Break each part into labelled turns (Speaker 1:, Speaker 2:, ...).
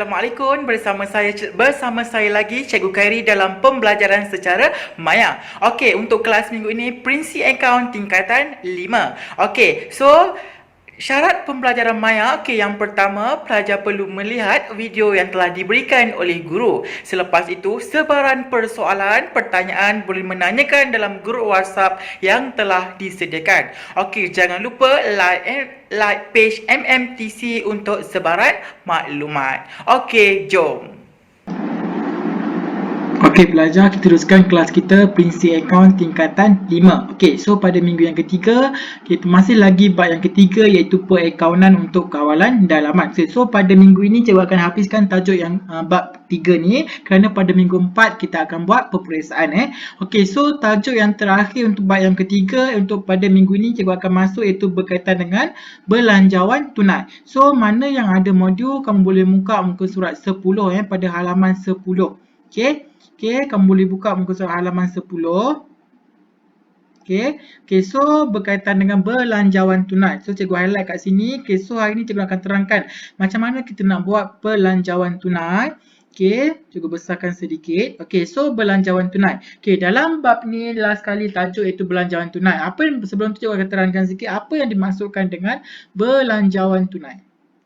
Speaker 1: Assalamualaikum, bersama saya lagi Cikgu Khairi dalam pembelajaran secara maya. Okey, untuk kelas minggu ini Prinsip Akaun tingkatan 5. Okey, so syarat pembelajaran maya, yang pertama, pelajar perlu melihat video yang telah diberikan oleh guru. Selepas itu, sebaran persoalan, pertanyaan boleh menanyakan dalam grup WhatsApp yang telah disediakan. Okey, jangan lupa like page MMTC untuk sebaran maklumat. Okey, jom. Okey pelajar, kita teruskan kelas kita Prinsip Akaun tingkatan 5. Okey, so pada minggu yang ketiga, kita masih lagi bab yang ketiga iaitu perakaunan untuk kawalan dalaman. So pada minggu ini cikgu akan habiskan tajuk yang bab 3 ni kerana pada minggu 4 kita akan buat peperiksaan Okey, so tajuk yang terakhir untuk bab yang ketiga untuk pada minggu ini cikgu akan masuk iaitu berkaitan dengan belanjawan tunai. So mana yang ada modul, kamu boleh buka muka surat 10 pada halaman 10. Okey, kamu boleh buka muka surat halaman 10. Okey, so berkaitan dengan belanjawan tunai. So cikgu highlight kat sini. Okey, so hari ni cikgu akan terangkan macam mana kita nak buat belanjawan tunai. Okey, cikgu besarkan sedikit. Okey, so belanjawan tunai. Okey, dalam bab ni last kali tajuk iaitu belanjawan tunai. Sebelum tu cikgu akan terangkan sikit apa yang dimaksudkan dengan belanjawan tunai.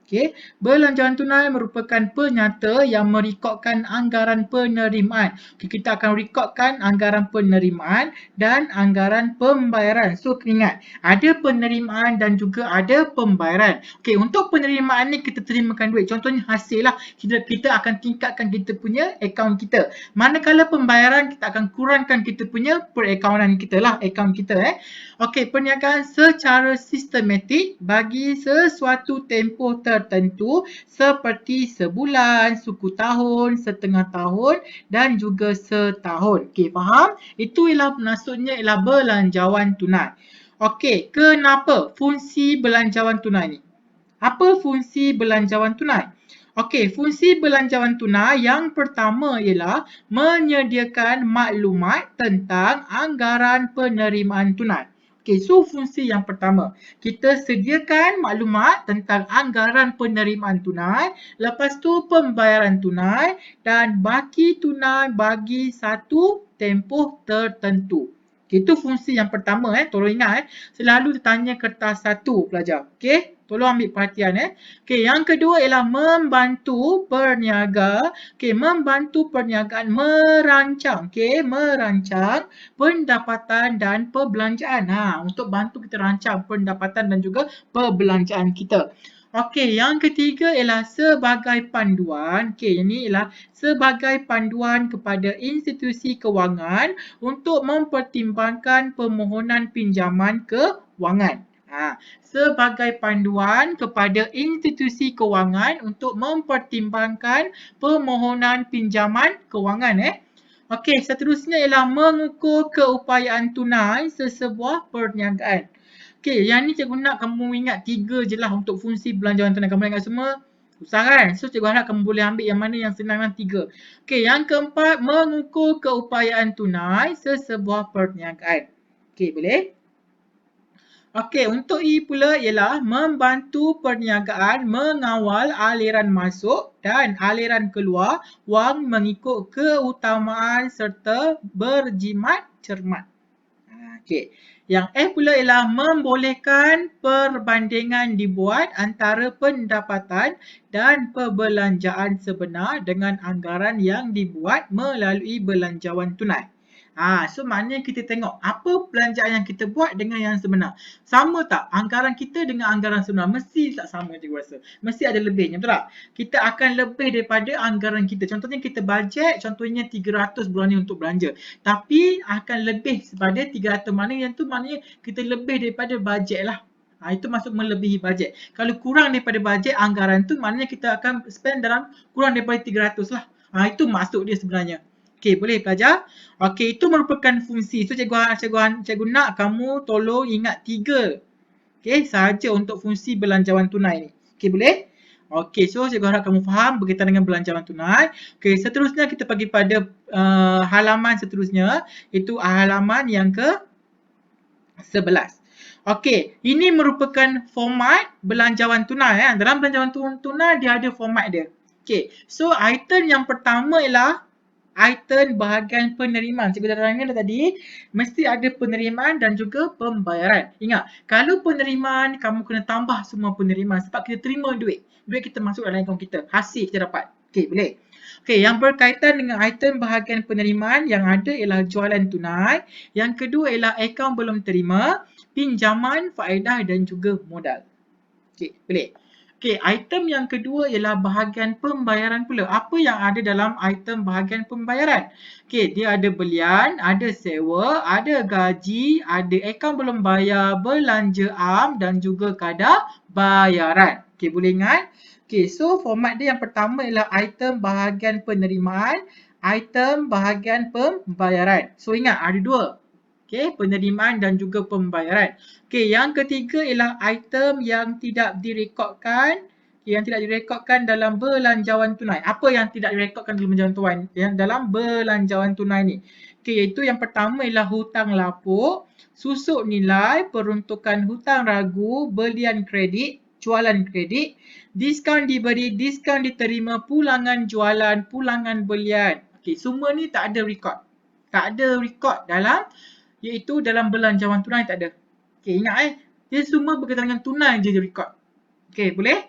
Speaker 1: Okey, belanjawan tunai merupakan penyata yang merekodkan anggaran penerimaan. Okey, kita akan rekodkan anggaran penerimaan dan anggaran pembayaran. So, ingat, ada penerimaan dan juga ada pembayaran. Okey, untuk penerimaan ni kita terimakan duit. Contohnya hasil lah. Kita akan tingkatkan kita punya akaun kita. Manakala pembayaran, kita akan kurangkan kita punya perakaunan kita lah, akaun kita Okey, perniagaan secara sistematik bagi sesuatu tempoh tertentu seperti sebulan, suku tahun, setengah tahun dan juga setahun. Okey, faham? Itu ialah maksudnya ialah belanjawan tunai. Okey, kenapa fungsi belanjawan tunai ni? Apa fungsi belanjawan tunai? Okey, fungsi belanjawan tunai yang pertama ialah menyediakan maklumat tentang anggaran penerimaan tunai. Okey, so fungsi yang pertama, kita sediakan maklumat tentang anggaran penerimaan tunai, lepas tu pembayaran tunai dan baki tunai bagi satu tempoh tertentu. Okay, itu fungsi yang pertama tolong ingat selalu ditanya kertas 1 pelajar. Okey, tolong ambil perhatian Okey, yang kedua ialah membantu perniaga. Okey, membantu perniagaan merancang, merancang pendapatan dan perbelanjaan. Untuk bantu kita rancang pendapatan dan juga perbelanjaan kita. Okey, yang ketiga ialah sebagai panduan. Okey, ini ialah sebagai panduan kepada institusi kewangan untuk mempertimbangkan permohonan pinjaman kewangan. Sebagai panduan kepada institusi kewangan untuk mempertimbangkan permohonan pinjaman kewangan Okey, seterusnya ialah mengukur keupayaan tunai sesebuah perniagaan. Okey, yang ni cikgu nak kamu ingat 3 je lah untuk fungsi belanjawan tunai. Kamu ingat semua? Susah kan? So cikgu harap kamu boleh ambil yang mana yang senang 3. Okey, yang keempat, mengukur keupayaan tunai sesebuah perniagaan. Okey, boleh? Okey, untuk I pula ialah membantu perniagaan mengawal aliran masuk dan aliran keluar wang mengikut keutamaan serta berjimat cermat. Okey. Yang F pula ialah membolehkan perbandingan dibuat antara pendapatan dan perbelanjaan sebenar dengan anggaran yang dibuat melalui belanjawan tunai. So maknanya kita tengok apa belanjaan yang kita buat dengan yang sebenar. Sama tak anggaran kita dengan anggaran sebenar? Mesti tak sama cikgu rasa. Mesti ada lebihnya, betul tak? Kita akan lebih daripada anggaran kita. Contohnya kita bajet, contohnya 300 bulan ni untuk belanja. Tapi akan lebih daripada 300, maknanya kita lebih daripada bajet lah. Itu maksud melebihi bajet. Kalau kurang daripada bajet anggaran tu, maknanya kita akan spend dalam kurang daripada 300 lah. Itu maksud dia sebenarnya. Okey, boleh pelajar? Okey, itu merupakan fungsi. So cikgu nak kamu tolong ingat 3. Okey, sahaja untuk fungsi belanjawan tunai ni. Okey, boleh? Okey, so cikgu harap kamu faham berkaitan dengan belanjawan tunai. Okey, seterusnya kita pergi pada halaman seterusnya, itu halaman yang ke-11. Okey, ini merupakan format belanjawan tunai Dalam belanjawan tunai dia ada format dia. Okay, so item yang pertama ialah item bahagian penerimaan. Cikgu dah terangkan tadi, mesti ada penerimaan dan juga pembayaran. Ingat, kalau penerimaan, kamu kena tambah semua penerimaan sebab kita terima duit. Duit kita masuk dalam akaun kita. Hasil kita dapat. Okay, boleh? Okay, yang berkaitan dengan item bahagian penerimaan yang ada ialah jualan tunai. Yang kedua ialah akaun belum terima, pinjaman, faedah dan juga modal. Okay, boleh? Okay, item yang kedua ialah bahagian pembayaran pula. Apa yang ada dalam item bahagian pembayaran? Okay, dia ada belian, ada sewa, ada gaji, ada akaun belum bayar, belanja am dan juga kadar bayaran. Okay, boleh ingat? Okay, so format dia yang pertama ialah item bahagian penerimaan, item bahagian pembayaran. So ingat, ada dua. Okay, penerimaan dan juga pembayaran. Okay, yang ketiga ialah item yang tidak direkodkan. Okay, yang tidak direkodkan dalam belanjawan tunai. Apa yang tidak direkodkan dalam belanjawan tunai? Yang dalam belanjawan tunai ni. Okay, iaitu yang pertama ialah hutang lapuk, susuk nilai, peruntukan hutang ragu, belian kredit, jualan kredit, diskaun diberi, diskaun diterima, pulangan jualan, pulangan belian. Okay, semua ni tak ada rekod. Tak ada rekod dalam, iaitu dalam belanjawan tunai tak ada. Okay, ingat dia semua berkaitan dengan tunai je dia rekod. Okay, boleh?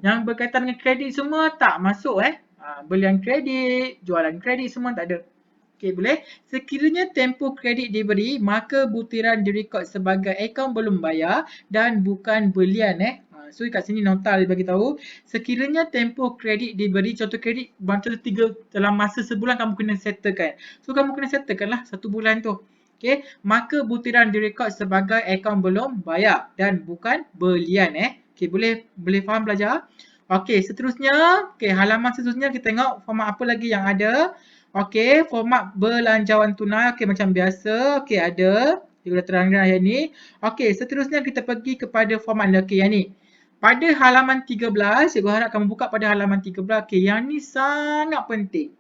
Speaker 1: Yang berkaitan dengan kredit semua tak masuk belian kredit, jualan kredit semua tak ada. Okay, boleh? Sekiranya tempoh kredit diberi, maka butiran direkod sebagai akaun belum bayar dan bukan belian So kat sini nota dia bagi tahu, sekiranya tempoh kredit diberi, contoh kredit contoh 3 dalam masa sebulan kamu kena settlekan. So kamu kena settlekan lah 1 bulan tu. Okay, maka butiran direkod sebagai akaun belum bayar dan bukan belian Okay, boleh faham belajar? Okay, seterusnya, okay, halaman seterusnya kita tengok format apa lagi yang ada. Okay, format belanjawan tunai, okay, macam biasa, okay, ada. Kita dah terangkan yang ni. Okay, seterusnya kita pergi kepada format okay, yang ni. Pada halaman 13, saya harap kamu buka pada halaman 13. Okay, yang ni sangat penting.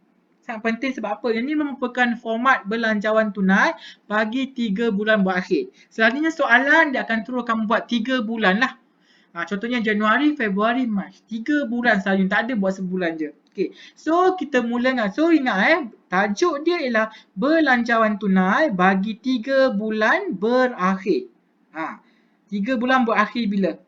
Speaker 1: Sangat penting sebab apa? Yang ini merupakan format belanjawan tunai bagi 3 bulan berakhir. Selalunya soalan dia akan turun kamu buat 3 bulan lah. Contohnya Januari, Februari, Mac. 3 bulan selalunya. Tak ada buat sebulan je. Okay. So kita mula dengan. So ingat tajuk dia ialah belanjawan tunai bagi 3 bulan berakhir. 3 bulan berakhir bila?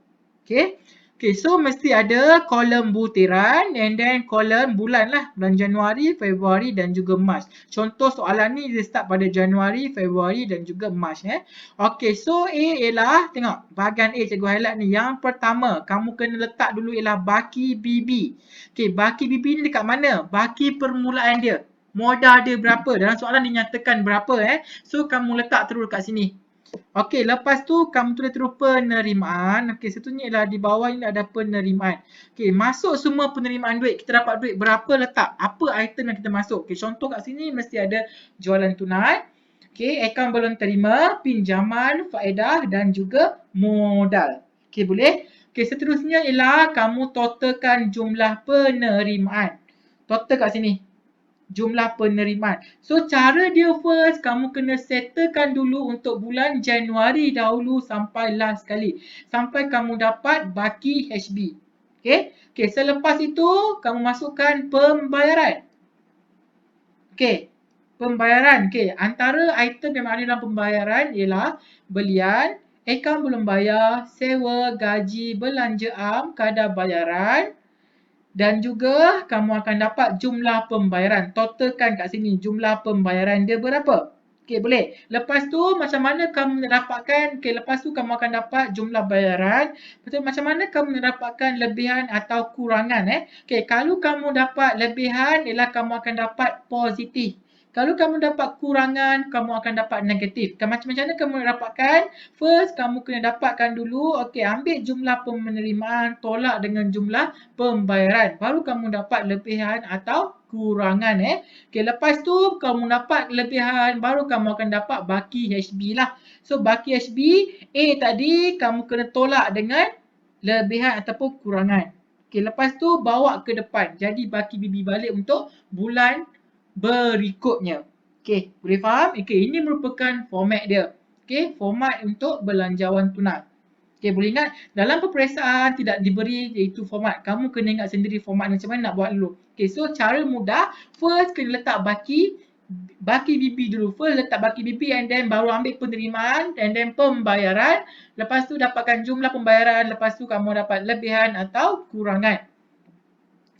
Speaker 1: Okay. Okay, so mesti ada kolom butiran and then kolom bulan lah. Bulan Januari, Februari dan juga Mac. Contoh soalan ni dia start pada Januari, Februari dan juga Mac. Okay, so A ialah, tengok bahagian A cikgu highlight ni. Yang pertama, kamu kena letak dulu ialah baki BB. Okay, baki BB ni dekat mana? Baki permulaan dia. Modal dia berapa? Dalam soalan dinyatakan berapa So, kamu letak terus kat sini. Okey, lepas tu kamu tulis terus penerimaan. Okey, seterusnya ialah di bawah ini ada penerimaan. Okey, masuk semua penerimaan duit. Kita dapat duit berapa letak? Apa item yang kita masuk? Okey, contoh kat sini mesti ada jualan tunai. Okey, akaun belum terima, pinjaman, faedah dan juga modal. Okey, boleh? Okey, seterusnya ialah kamu totalkan jumlah penerimaan. Total kat sini. Jumlah penerimaan. So, cara dia first, kamu kena settlekan dulu untuk bulan Januari dahulu sampai last sekali. Sampai kamu dapat baki HB. Okay. Okay, selepas itu, kamu masukkan pembayaran. Okay. Pembayaran. Okay, antara item yang ada dalam pembayaran ialah belian, akaun belum bayar, sewa, gaji, belanja am, kadar bayaran. Dan juga kamu akan dapat jumlah pembayaran. Totalkan kat sini jumlah pembayaran dia berapa. Okey, boleh. Lepas tu macam mana kamu nak dapatkan, okey, lepas tu kamu akan dapat jumlah bayaran. Betul, macam mana kamu nak dapatkan lebihan atau kurangan Okey, kalau kamu dapat lebihan ialah kamu akan dapat positif. Kalau kamu dapat kurangan, kamu akan dapat negatif. Macam mana kamu nak dapatkan? First, kamu kena dapatkan dulu. Okey, ambil jumlah penerimaan, tolak dengan jumlah pembayaran. Baru kamu dapat lebihan atau kurangan Okey, lepas tu kamu dapat lebihan, baru kamu akan dapat baki HB lah. So, baki HB A tadi kamu kena tolak dengan lebihan ataupun kurangan. Okey, lepas tu bawa ke depan. Jadi, baki BB balik untuk bulan berikutnya. Okey, boleh faham? Okey, ini merupakan format dia. Okey, format untuk belanjawan tunai. Okey, boleh ingat dalam peperiksaan tidak diberi iaitu format. Kamu kena ingat sendiri format macam mana nak buat dulu. Okey, so cara mudah, first kena letak baki BB dulu. First letak baki BB and then baru ambil penerimaan and then pembayaran. Lepas tu dapatkan jumlah pembayaran, lepas tu kamu dapat lebihan atau kurangan.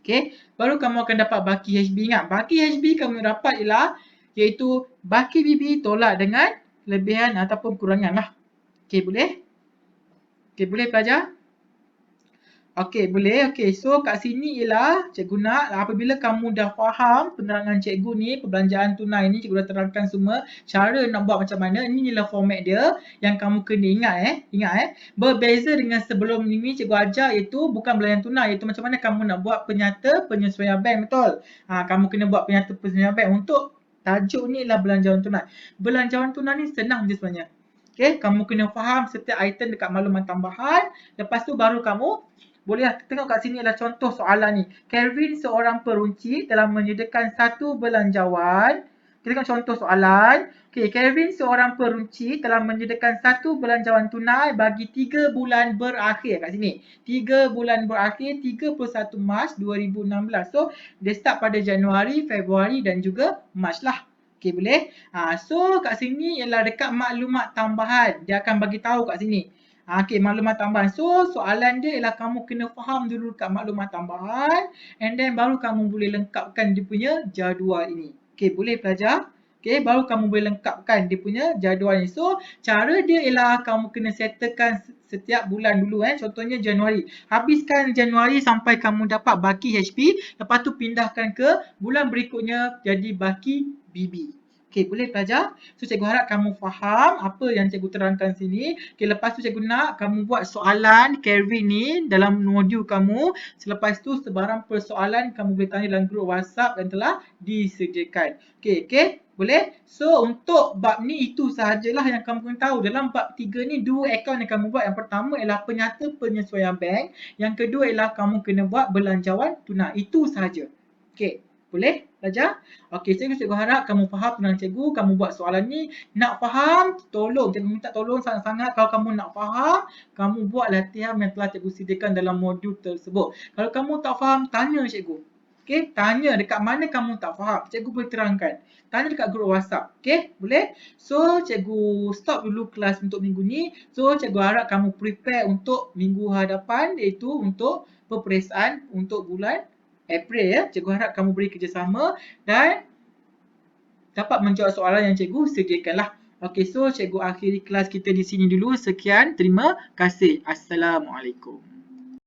Speaker 1: Okey, baru kamu akan dapat baki HB. Ingat, baki HB kamu dapat ialah iaitu baki BB tolak dengan lebihan ataupun kurangan lah. Okey, boleh? Okey, boleh pelajar? Okey, boleh. Okey, so kat sini ialah cikgu nak apabila kamu dah faham penerangan cikgu ni, perbelanjaan tunai ni, cikgu dah terangkan semua cara nak buat macam mana. Ini ialah format dia yang kamu kena ingat Ingat berbeza dengan sebelum ni cikgu ajar iaitu bukan belanjaan tunai, iaitu macam mana kamu nak buat penyata penyesuaian bank, betul? Kamu kena buat penyata penyesuaian bank. Untuk tajuk ni ialah belanjawan tunai. Belanjawan tunai ni senang je sebenarnya. Okey, kamu kena faham setiap item dekat makluman tambahan. Lepas tu baru kamu bolehlah tengok kat sini adalah contoh soalan ni. Kelvin seorang peruncit telah menyediakan satu belanjawan. Kita tengok contoh soalan. Okey, Kelvin seorang peruncit telah menyediakan satu belanjawan tunai bagi 3 bulan berakhir kat sini. 3 bulan berakhir 31 Mac 2016. So, dia start pada Januari, Februari dan juga Mac lah. Okey, boleh? So kat sini ialah dekat maklumat tambahan. Dia akan bagi tahu kat sini. Okey, maklumat tambahan. So soalan dia ialah kamu kena faham dulu dekat maklumat tambahan and then baru kamu boleh lengkapkan dia punya jadual ini. Okey, boleh pelajar? Okey, baru kamu boleh lengkapkan dia punya jadual ni. So cara dia ialah kamu kena settlekan setiap bulan dulu Contohnya Januari. Habiskan Januari sampai kamu dapat baki HP, lepas tu pindahkan ke bulan berikutnya jadi baki BB. Okey, boleh pelajar? So, cikgu harap kamu faham apa yang cikgu terangkan sini. Okey, lepas tu cikgu nak kamu buat soalan Kelvin ni dalam modul kamu. Selepas tu, sebarang persoalan kamu boleh tanya dalam grup WhatsApp yang telah disediakan. Okey, boleh? So, untuk bab ni itu sahajalah yang kamu kena tahu. Dalam bab 3 ni, 2 akaun yang kamu buat. Yang pertama ialah penyata penyesuaian bank. Yang kedua ialah kamu kena buat belanjawan tunai. Itu sahaja. Okey. Boleh belajar? Okey, cikgu harap kamu faham dengan cikgu, kamu buat soalan ni. Nak faham, tolong. Cikgu minta tolong sangat-sangat. Kalau kamu nak faham, kamu buat latihan yang telah cikgu sediakan dalam modul tersebut. Kalau kamu tak faham, tanya cikgu. Okey, tanya dekat mana kamu tak faham. Cikgu boleh terangkan. Tanya dekat grup WhatsApp. Okey, boleh? So, cikgu stop dulu kelas untuk minggu ni. So, cikgu harap kamu prepare untuk minggu hadapan, iaitu untuk peperiksaan untuk bulan April Cikgu harap kamu beri kerjasama dan dapat menjawab soalan yang cikgu sediakanlah. Okey, so cikgu akhiri kelas kita di sini dulu. Sekian, terima kasih. Assalamualaikum.